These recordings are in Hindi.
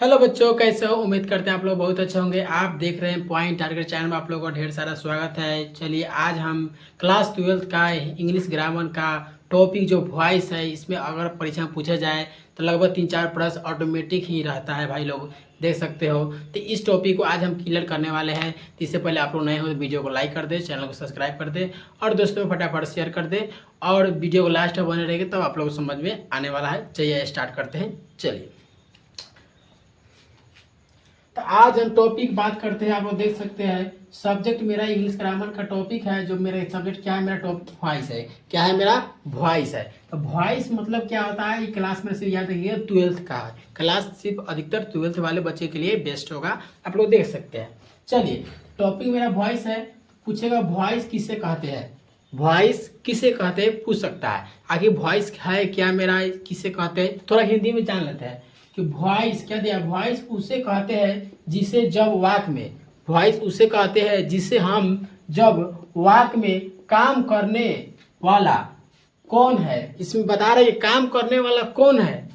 हेलो बच्चों, कैसे हो? उम्मीद करते हैं आप लोग बहुत अच्छे होंगे। आप देख रहे हैं पॉइंट टारगेट चैनल में, आप लोगों का ढेर सारा स्वागत है। चलिए आज हम क्लास 12th का इंग्लिश ग्रामर का टॉपिक जो वॉइस है, इसमें अगर परीक्षा में पूछा जाए तो लगभग 3-4 प्रश्न ऑटोमेटिक ही रहता है भाई लोग, देख सकते हो। तो इस टॉपिक को आज हम क्लियर करने वाले हैं। तो इससे पहले आप लोग नए हो तो वीडियो को लाइक कर दे, चैनल को सब्सक्राइब कर दे और दोस्तों में फटाफट शेयर कर दे। और वीडियो को लास्ट में बने रहेगी तब आप लोग को समझ में आने वाला है। चलिए स्टार्ट करते हैं। चलिए तो आज हम टॉपिक बात करते हैं। आप लोग देख सकते हैं सब्जेक्ट मेरा इंग्लिश ग्रामर का टॉपिक है। जो मेरा सब्जेक्ट क्या है, मेरा टॉपिक वॉइस है। क्या है मेरा? वॉइस है। तो वॉइस मतलब क्या होता है, ये क्लास में से याद रखिए 12th का है। क्लास सिर्फ अधिकतर 12th वाले बच्चे के लिए बेस्ट होगा, आप लोग देख सकते हैं। चलिए टॉपिक मेरा वॉइस है। पूछेगा वॉइस किसे कहते हैं, वॉइस किसे कहते हैं पूछ सकता है। आखिर वॉइस है क्या मेरा, किसे कहते हैं, थोड़ा हिंदी में जान लेते हैं कि वॉइस क्या दिया। वॉइस उसे कहते हैं जिसे जब वाक्य में, वॉइस उसे कहते हैं जिसे हम जब वाक्य में काम करने वाला कौन है, इसमें बता रहे हैं काम करने वाला कौन है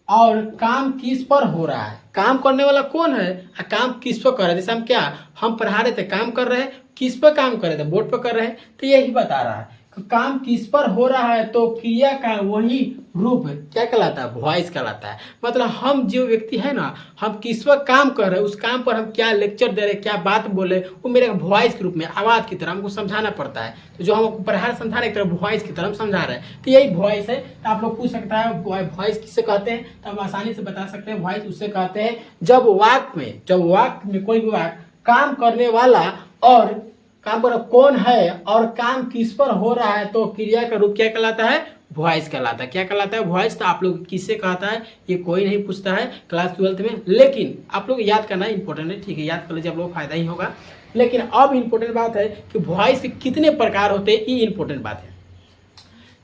और काम किस पर हो रहा है। काम करने वाला कौन है और काम किस पर कर रहे हैं। जैसे हम क्या, हम पढ़ा रहे थे, काम कर रहे हैं, किस पर काम कर रहे थे, बोर्ड पर कर रहे हैं। तो यही बता रहा है कि काम किस पर हो रहा है, तो क्रिया का वही रूप क्या कहलाता है, वॉइस कहलाता है। मतलब हम जो व्यक्ति है ना, हम किस पर काम कर रहे हैं, उस काम पर हम क्या लेक्चर दे रहे हैं, क्या बात बोले, वो मेरे वॉइस के रूप में, आवाज की तरह हमको समझाना पड़ता है। तो जो हम पढ़ा समझा रहे, एक तरह वॉइस की तरह समझा रहे हैं। तो यही वॉइस है। तो आप लोग पूछ सकता है वॉइस किससे कहते हैं, तो हम आसानी से बता सकते हैं वॉइस उससे कहते हैं जब वाक्य में कोई भी वाक्य काम करने वाला और काम पर कौन है और काम किस पर हो रहा है, तो क्रिया का रूप क्या कहलाता है, वॉइस कहलाता है। क्या कहलाता है, वॉइस। तो आप लोग किससे कहता है ये कोई नहीं पूछता है क्लास 12th में, लेकिन आप लोग याद करना इंपॉर्टेंट है। ठीक है, याद कर लीजिए, आप लोग फायदा ही होगा। लेकिन अब इंपॉर्टेंट बात है कि वॉइस के कितने प्रकार होते हैं, ये इंपॉर्टेंट बात है।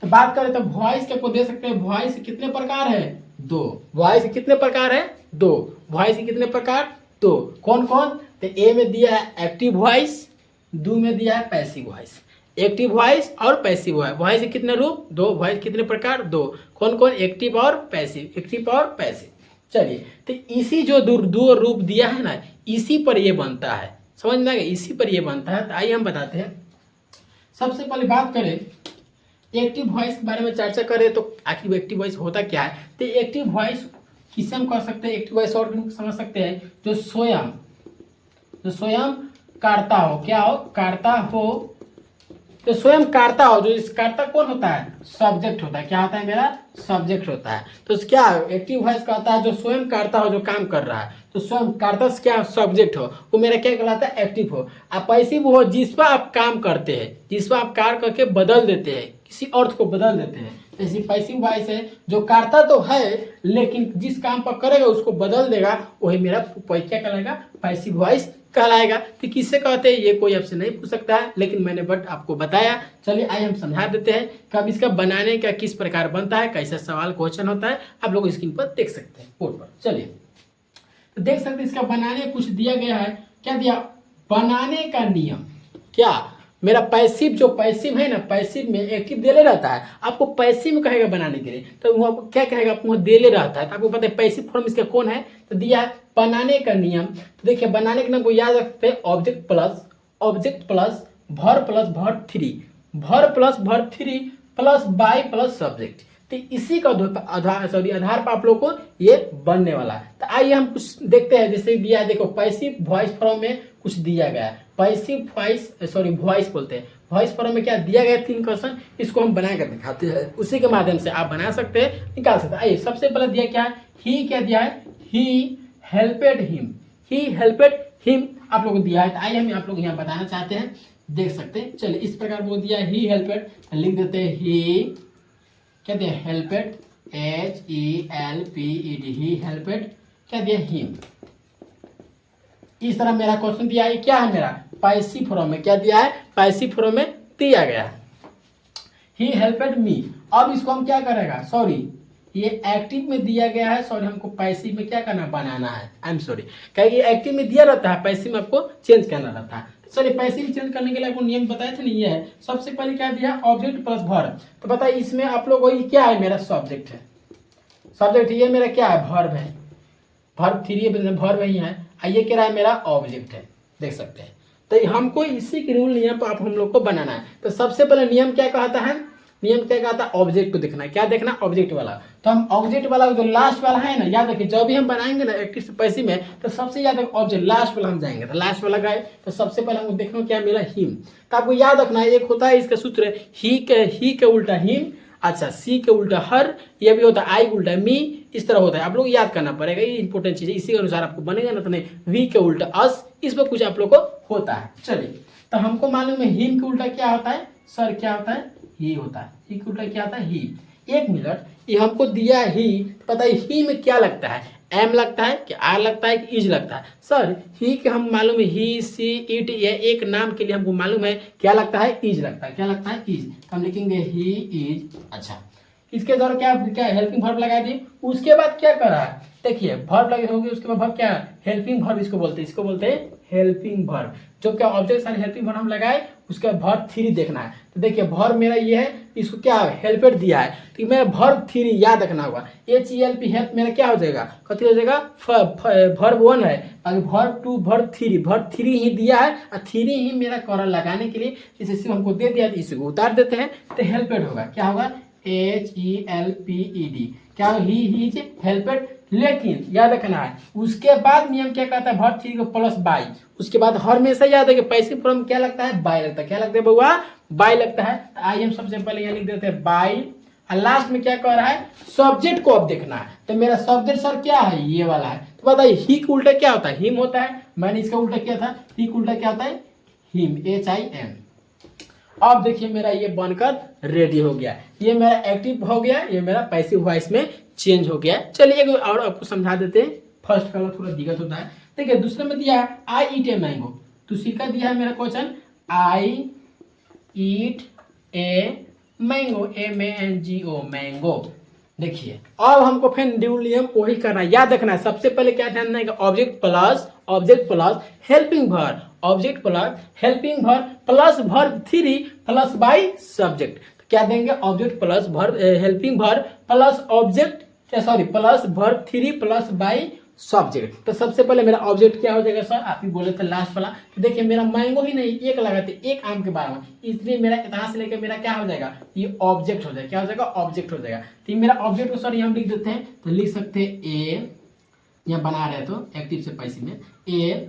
तो बात करें तो वॉइस के को दे सकते हैं, वॉइस के कितने प्रकार है, 2। वॉइस के कितने प्रकार है, 2। वॉइस के कितने प्रकार, 2। कौन कौन? तो ए में दिया है एक्टिव वॉइस, 2 में दिया है पैसिव वॉइस। एक्टिव वॉइस और पैसिव वॉइस, वॉइस के कितने रूप, 2। वॉइस कितने प्रकार, 2। कौन कौन? एक्टिव और पैसिव, एक्टिव और पैसिव। चलिए तो इसी जो दो रूप दिया है ना, इसी पर ये बनता है, समझ में आ गया, इसी पर ये बनता है। तो आइए हम बताते हैं। सबसे पहले बात करें एक्टिव वॉइस के बारे में चर्चा करें तो आखिर एक्टिव वॉइस होता क्या है। तो एक्टिव वॉइस किसे हम कह सकते हैं, एक्टिव वॉइस और समझ सकते हैं जो स्वयं करता हो, क्या हो, करता हो। तो स्वयं करता हो, जो इस करता कौन होता है, सब्जेक्ट होता है। क्या होता है मेरा, सब्जेक्ट होता है। तो क्या एक्टिव वॉइस कहता है जो स्वयं करता हो, जो काम कर रहा है। तो स्वयं करता से क्या सब्जेक्ट हो, वो मेरा क्या कहलाता है, एक्टिव हो। आप पैसिव हो, जिस पर आप काम करते हैं, जिस पर आप कार्य करके बदल देते हैं, किसी अर्थ को बदल देते हैं। ऐसी पैसिव वॉइस है जो करता तो है लेकिन जिस काम पर करेगा उसको बदल देगा, वही मेरा क्या कहलाएगा, पैसिव वॉइस कहलाएगा। तो किससे कहते हैं ये कोई आपसे नहीं पूछ सकता है, लेकिन मैंने बट आपको बताया। चलिए आइए हम समझा देते हैं कब इसका बनाने का किस प्रकार बनता है, कैसा सवाल क्वेश्चन होता है, आप लोग स्क्रीन पर देख सकते हैं, बोर्ड पर। चलिए तो देख सकते हैं इसका बनाने कुछ दिया गया है। क्या दिया, बनाने का नियम। क्या मेरा पैसिव, जो पैसिव है ना, पैसिव में एक्टिव देले रहता है, आपको पैसिव में कहेगा बनाने के लिए, तो वो क्या कहेगा, आपको देले रहता है। तो आपको पता है पैसिव फॉर्म इसका कौन है, तो दिया है बनाने का नियम। तो देखिए बनाने के नियम को याद रखते हैं, object plus verb plus verb 3 plus by plus subject. तो इसी का आधार पर आप लोग को ये बनने वाला है। तो आइए हम कुछ देखते हैं। जैसे दिया है, देखो पैसिव वॉइस फॉर्म में कुछ दिया गया है। पैसिव वॉइस बोलते हैं। वॉइस फॉर्म में क्या दिया गया, 3 क्वेश्चन, इसको हम बना कर दिखाते हैं। उसी के माध्यम से आप बना सकते हैं, निकाल सकते हैं। आइए सबसे पहले दिया क्या है, ही क्या दिया है, ही हेल्पेड हिम आप लोग को दिया है। तो आइए हम आप लोग यहाँ बताना चाहते हैं, देख सकते हैं। चलिए इस प्रकार वो दिया है, ही हेल्पेड, लिख देते हैं ही क्या दिया, हेल्पेड, HELPED, ही हेल्पेड क्या दिया, हिम। इस तरह मेरा क्वेश्चन दिया है, क्या है मेरा, पैसिव फॉर्म में क्या दिया है, पैसिव फॉर्म में दिया गया है, ही हेल्पेड मी। अब इसको हम क्या करेगा, सॉरी ये एक्टिव में दिया गया है, सॉरी हमको पैसिव में क्या करना, बनाना है। आई एम सॉरी, क्योंकि एक्टिव में दिया रहता है, पैसिव में आपको चेंज करना रहता है। चलिए पैसिव चेंज करने के लिए आपको नियम बताए थे नहीं, ये है। सबसे पहले क्या दिया, ऑब्जेक्ट प्लस वर्ब। तो बताइए इसमें आप लोग, ये क्या है, मेरा सब्जेक्ट है, सब्जेक्ट ये मेरा क्या है, वर्ब है। वर्ब थ्री वर्ब वही है, ये कह रहा है मेरा ऑब्जेक्ट है, देख सकते हैं। तो हमको इसी के रूल नियम पर आप हम लोग को बनाना है। तो सबसे पहले नियम क्या कहता है, नियम क्या कहता है, ऑब्जेक्ट को देखना है। क्या देखना, ऑब्जेक्ट वाला। तो हम ऑब्जेक्ट वाला जो लास्ट वाला है ना, याद रखिए जब भी हम बनाएंगे ना एक्टिव पैसिव में, तो सबसे ज्यादा ऑब्जेक्ट लास्ट वाला हम जाएंगे। तो लास्ट वाला गए तो सबसे पहले हमको देखना क्या मिला, हिम। तो आपको याद रखना है, एक होता है इसका सूत्र ही के उल्टा हिम, अच्छा सी के उल्टा हर, ये भी होता है आई के उल्टा मी, इस तरह होता है। आप लोग याद करना पड़ेगा, ये इंपॉर्टेंट चीज है, इसी के अनुसार आपको बनेगा ना। तो नहीं वी के उल्टा अस, इस पर कुछ आप लोग को होता है। चलिए, तो हमको मालूम है हिम के उल्टा क्या होता है सर, क्या होता है, ही होता है। ही के उल्टा क्या होता है, ही। एक मिनट, ये हमको दिया ही, पता है ही में क्या लगता है, एम लगता है कि आर लगता है कि इज लगता है। सर ही के हम मालूम है ही सी इट, ये एक नाम के लिए हमको मालूम है क्या लगता है, इज लगता है। क्या लगता है, इज। हम लिखेंगे ही इज। अच्छा, इसके द्वारा क्या क्या हेल्पिंग वर्ब लगा दिए। उसके बाद क्या कर रहा है, देखिए वर्ब लगे होंगे, उसके बाद वर्ब क्या, हेल्पिंग वर्ब इसको बोलते हैं, इसको बोलते हैं हेल्पिंग वर्ब। जो क्या ऑब्जेक्ट सारे हेल्पिंग वर्ब हम लगाए, उसके बाद वर्ब थ्री देखना है। तो देखिए वर्ब मेरा ये है, इसको क्या हेल्पेड दिया है, तो मैं वर्ब थ्री याद रखना होगा। HELP हेल्प मेरा क्या हो जाएगा, कथी हो जाएगा, वर्ब वन है, अगर वर्ब टू वर्ब थ्री ही दिया है, और थ्री ही मेरा कॉलर लगाने के लिए इसे हमको दे दिया, इसे उतार देते हैं, तो हेल्पेड होगा। क्या होगा, HELPED, क्या ही इज हेल्पेड। लेकिन याद रखना है, उसके बाद नियम क्या कहता है, वर्ब थ्री को प्लस बाई। उसके बाद हमेशा याद है कि पैसिव फॉर्म क्या लगता है, बाय लगता है। क्या लगता है बउआ, बाय लगता है। तो आइए हम सबसे पहले यहाँ लिख देते हैं बाय, और लास्ट में क्या कह रहा है, सब्जेक्ट को अब देखना है। तो मेरा सब्जेक्ट सर क्या है, ये वाला है। तो बताइए ही का उल्टा क्या होता है, हिम होता है। मैंने इसका उल्टा किया था, ही का उल्टा क्या होता है, हिम, HIM। अब देखिए मेरा ये बनकर रेडी हो गया, ये मेरा एक्टिव हो गया, ये मेरा पैसिव वॉइस में चेंज हो गया। चलिए एक और आपको समझा देते हैं। फर्स्ट का थोड़ा दिक्कत होता है। देखिए दूसरे में दिया है आई ईट ए मैंगो, दूसरी का दिया है मेरा question I eat a mango, MANGO mango. देखिए अब हमको फिर ड्यू नियम वही करना है, याद रखना है। सबसे पहले क्या ध्यान देना है, object plus helping verb, object plus helping verb plus verb three plus by subject. तो क्या देंगे, object plus verb helping verb plus object, sorry plus verb three plus by subject. तो सबसे पहले मेरा ऑब्जेक्ट क्या हो जाएगा सर, आप ही बोले थे लास्ट वाला। तो देखिए मेरा मैंगो ही नहीं, एक लगाते, एक आम के बारे में, इसलिए मेरा इतना से लेकर मेरा क्या हो जाएगा, ये ऑब्जेक्ट हो जाएगा। क्या हो जाएगा, ऑब्जेक्ट हो जाएगा। तो मेरा ऑब्जेक्ट को सर हम लिख देते हैं, तो लिख सकते हैं ए, यहाँ बना रहे तो एक्टिव से पैसिव में, a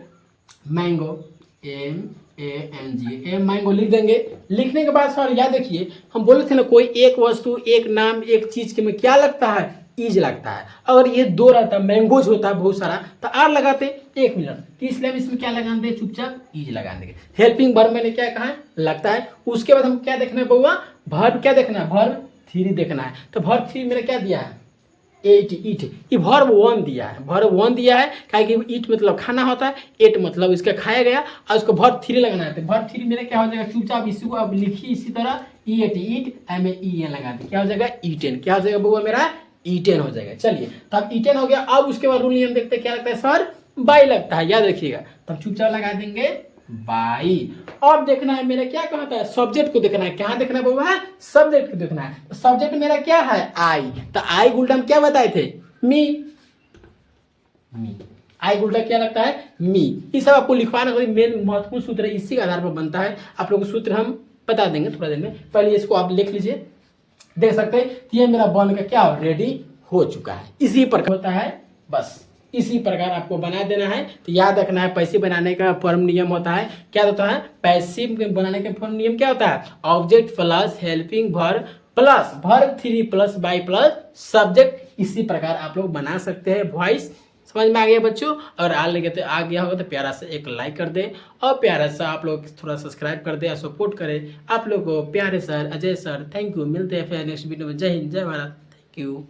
mango, MANG, a mango लिख देंगे। लिखने के बाद सर याद देखिए, हम बोले थे ना कोई एक वस्तु, एक नाम, एक चीज के में क्या लगता है, इज लगता है। अगर ये दो रहता, मैंगोज होता है बहुत सारा, तो आर लगाते। एक मिनट, तो इसलिए हम इसमें क्या लगा दें, चुपचाप इज लगा देंगे। हेल्पिंग वर्ब मैंने क्या कहा, लगता है। उसके बाद हम क्या देखना है बउआ, वर्ब क्या देखना है, वर्ब थ्री देखना है। तो वर्ब थ्री मेरा क्या दिया है, ईट, ये वर्ब वन दिया है, वर्ब वन दिया है, क्या कि ईट मतलब खाना होता है, एट मतलब इसका खाया गया, और उसको वर्ब थ्री लगाना है। वर्ब थ्री मेरा क्या हो जाएगा, चुपचाप इसी को अब लिखिए इसी तरह, ईट MAEN लगा दे, क्या हो जाएगा, ईटेन। क्या हो जाएगा बउआ, मेरा ईटेन हो जाएगा। चलिए तो अब ईटेन हो गया। अब उसके बाद रूल नियम देखते हैं, क्या लगता है सर, बाई लगता है, याद रखिएगा। तब चुपचाप लगा देंगे बाई। अब देखना है मेरा क्या कहता है, सब्जेक्ट को देखना है। क्या देखना है बउआ, सब्जेक्ट को देखना है। तो सब्जेक्ट मेरा क्या है, आई। तो आई उल्टा हम क्या बताए थे, मी। आई उल्टा क्या लगता है, मी। ये सब आपको लिखवाना कोई मेन महत्वपूर्ण सूत्र है, इसी के आधार पर बनता है। आप लोग को सूत्र हम बता देंगे थोड़ा देर में, पहले इसको आप लिख लीजिए, देख सकते हैं। ये मेरा बन का क्या रेडी हो चुका है। इसी प्रकार होता है, बस इसी प्रकार आपको बना देना है। तो याद रखना है, पैसिव बनाने का फॉर्म नियम होता है, क्या होता है, पैसिव बनाने का फॉर्म नियम क्या होता है, object plus helping verb plus verb three plus by plus subject. इसी प्रकार आप लोग बना सकते हैं वॉइस। समझ में आ गया बच्चों? और आ गया होगा तो प्यारा से एक लाइक कर दे, और प्यारा सा आप लोग थोड़ा सब्सक्राइब कर दे और सपोर्ट करें। आप लोग को प्यारे sir, Ajay sir, thank you. मिलते हैं फिर नेक्स्ट वीडियो में। जय हिंद, जय भारत, थैंक यू।